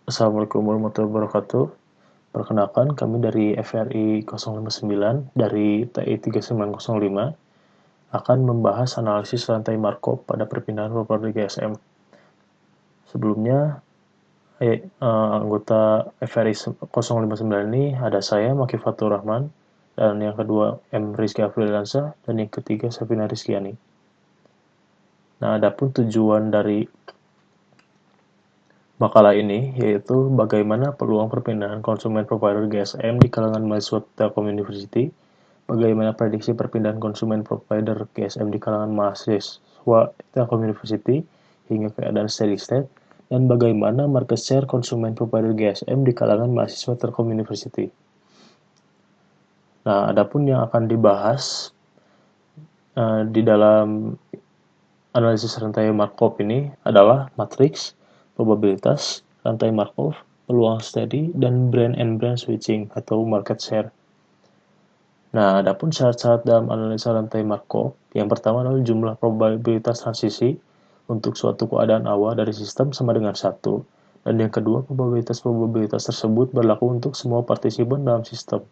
Assalamualaikum warahmatullahi wabarakatuh. Perkenalkan, kami dari FRI 059 dari TI 3905 akan membahas analisis rantai Markov pada perpindahan properti GSM. Sebelumnya, anggota FRI 059 ini ada saya, Maki Fatur Rahman, dan yang kedua M. Rizky Afrilansa, dan yang ketiga Safina Rizkyani. Nah, adapun tujuan dari makalah ini yaitu bagaimana peluang perpindahan konsumen provider GSM di kalangan mahasiswa Telkom University, bagaimana prediksi perpindahan konsumen provider GSM di kalangan mahasiswa Telkom University hingga keadaan steady state, dan bagaimana market share konsumen provider GSM di kalangan mahasiswa Telkom University. Nah, adapun yang akan dibahas di dalam analisis rantai Markov ini adalah matriks, probabilitas, rantai Markov, peluang steady, dan brand and brand switching atau market share. Nah, adapun syarat-syarat dalam analisa rantai Markov, yang pertama adalah jumlah probabilitas transisi untuk suatu keadaan awal dari sistem sama dengan 1, dan yang kedua probabilitas tersebut berlaku untuk semua partisipan dalam sistem,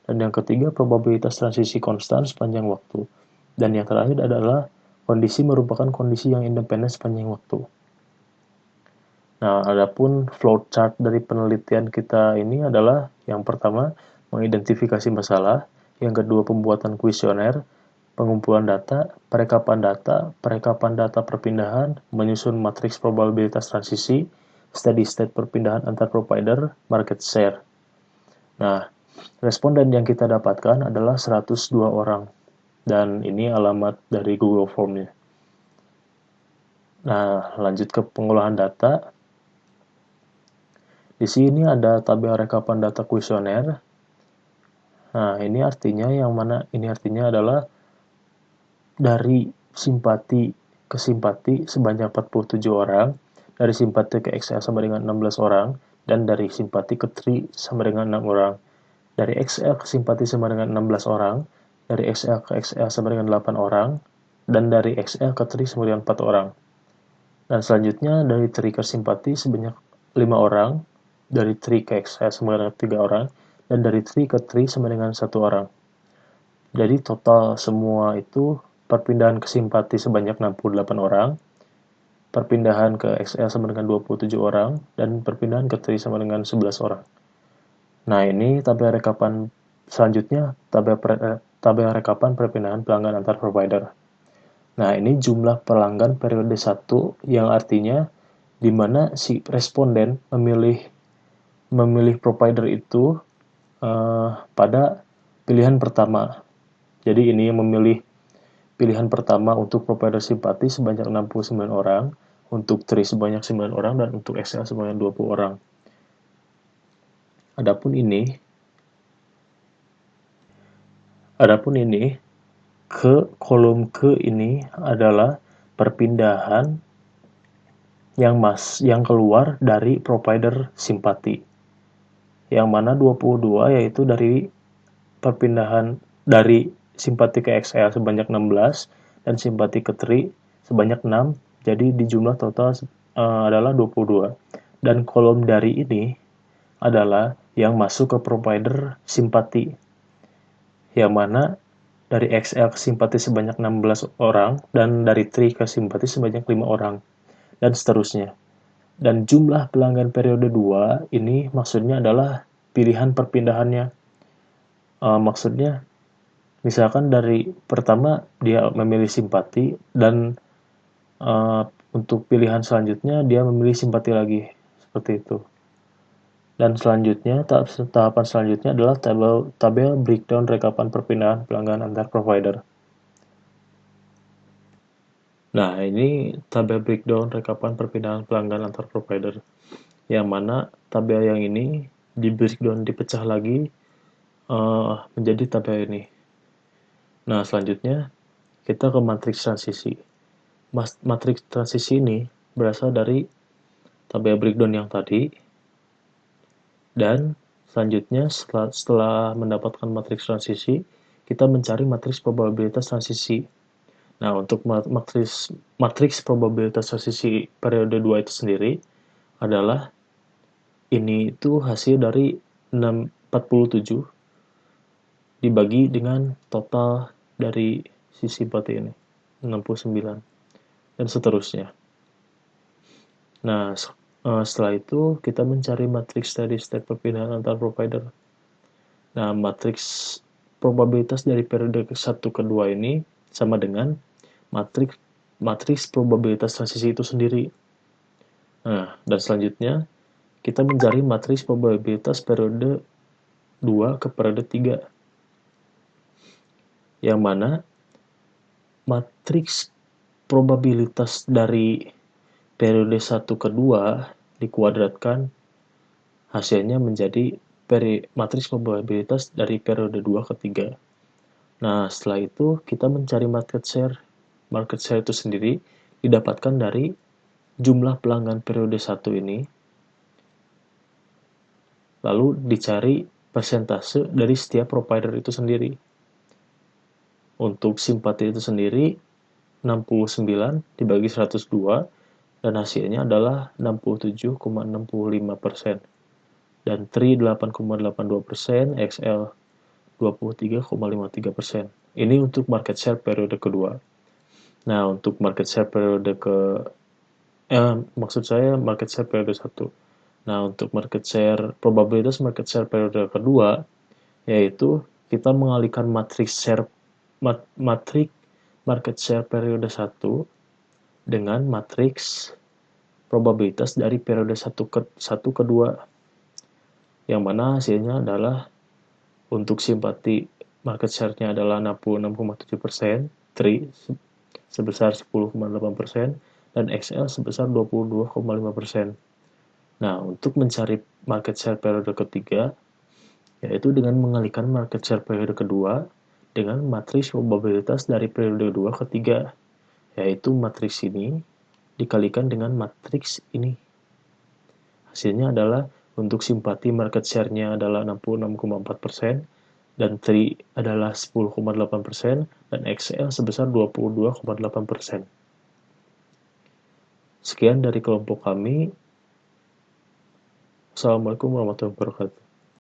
dan yang ketiga probabilitas transisi konstan sepanjang waktu, dan yang terakhir adalah kondisi merupakan kondisi yang independen sepanjang waktu. Nah, adapun flowchart dari penelitian kita ini adalah yang pertama, mengidentifikasi masalah, yang kedua, pembuatan kuesioner, pengumpulan data, perekapan data perpindahan, menyusun matriks probabilitas transisi, steady state perpindahan antar provider, market share. Nah, responden yang kita dapatkan adalah 102 orang, dan ini alamat dari Google Form-nya. Nah, lanjut ke pengolahan data. Di sini ada tabel rekapan data kuesioner. Nah, ini artinya adalah dari simpati ke simpati sebanyak 47 orang, dari simpati ke XL sama dengan 16 orang, dan dari simpati ke TRI sama dengan 6 orang. Dari XL ke simpati sama dengan 16 orang, dari XL ke XL sama dengan 8 orang, dan dari XL ke TRI sama dengan 4 orang. Dan selanjutnya dari TRI ke simpati sebanyak 5 orang, dari TRI ke XL sama dengan 3 orang, dan dari TRI ke TRI sama dengan 1 orang. Jadi total semua itu perpindahan ke simpati sebanyak 68 orang, perpindahan ke XL sama dengan 27 orang, dan perpindahan ke TRI sama dengan 11 orang. Nah, ini tabel rekapan selanjutnya, tabel rekapan perpindahan pelanggan antar provider. Nah, ini jumlah pelanggan periode 1 yang artinya di mana si responden memilih provider itu pada pilihan pertama. Jadi ini yang memilih pilihan pertama untuk provider simpati sebanyak 69 orang, untuk TRI sebanyak 9 orang, dan untuk XL sebanyak 20 orang. Adapun ini ke kolom ke ini adalah perpindahan yang keluar dari provider simpati. Yang mana 22 yaitu dari perpindahan dari simpati ke XL sebanyak 16 dan simpati ke TRI sebanyak 6. Jadi di jumlah total adalah 22. Dan kolom dari ini adalah yang masuk ke provider simpati. Yang mana dari XL ke simpati sebanyak 16 orang dan dari TRI ke simpati sebanyak 5 orang. Dan seterusnya. Dan jumlah pelanggan periode 2 ini maksudnya adalah pilihan perpindahannya. Maksudnya, misalkan dari pertama dia memilih simpati dan untuk pilihan selanjutnya dia memilih simpati lagi. Seperti itu. Dan selanjutnya, tahapan selanjutnya adalah tabel breakdown rekapan perpindahan pelanggan antar provider. Nah, ini tabel breakdown rekapan perpindahan pelanggan antar provider. Yang mana tabel yang ini di breakdown dipecah lagi menjadi tabel ini. Nah, selanjutnya kita ke matriks transisi. Matriks transisi ini berasal dari tabel breakdown yang tadi. Dan selanjutnya setelah mendapatkan matriks transisi, kita mencari matriks probabilitas transisi. Nah, untuk matriks probabilitas transisi periode 2 itu sendiri adalah ini itu hasil dari 47 dibagi dengan total dari si simpati ini, 69, dan seterusnya. Nah, setelah itu kita mencari matriks dari state perpindahan antar provider. Nah, matriks probabilitas dari periode ke-1 ke 2 ini sama dengan matriks probabilitas transisi itu sendiri. Nah, dan selanjutnya kita mencari matriks probabilitas periode 2 ke periode 3. Yang mana matriks probabilitas dari periode 1 ke 2 dikuadratkan, hasilnya menjadi matriks probabilitas dari periode 2 ke 3. Nah, setelah itu kita mencari market share. Market share itu sendiri didapatkan dari jumlah pelanggan periode 1 ini, lalu dicari persentase dari setiap provider itu sendiri. Untuk simpati itu sendiri 69 dibagi 102 dan hasilnya adalah 67,65%. Dan TRI 8,82%, XL 23,53%. Ini untuk market share periode kedua. Nah, untuk market share periode maksud saya market share periode 1. Nah, untuk probabilitas market share periode kedua, yaitu kita mengalihkan matriks market share periode 1 dengan matriks probabilitas dari periode 1 ke 2, yang mana hasilnya adalah untuk simpati market share-nya adalah 66,7%, TRI sebesar 10,8%, dan XL sebesar 22,5%. Nah, untuk mencari market share periode ketiga, yaitu dengan mengalihkan market share periode kedua dengan matriks probabilitas dari periode 2 ke 3, yaitu matriks ini dikalikan dengan matriks ini. Hasilnya adalah untuk simpati market share-nya adalah 66,4%, dan TRI adalah 10,8%, dan XL sebesar 22,8%. Sekian dari kelompok kami. Assalamualaikum warahmatullahi wabarakatuh.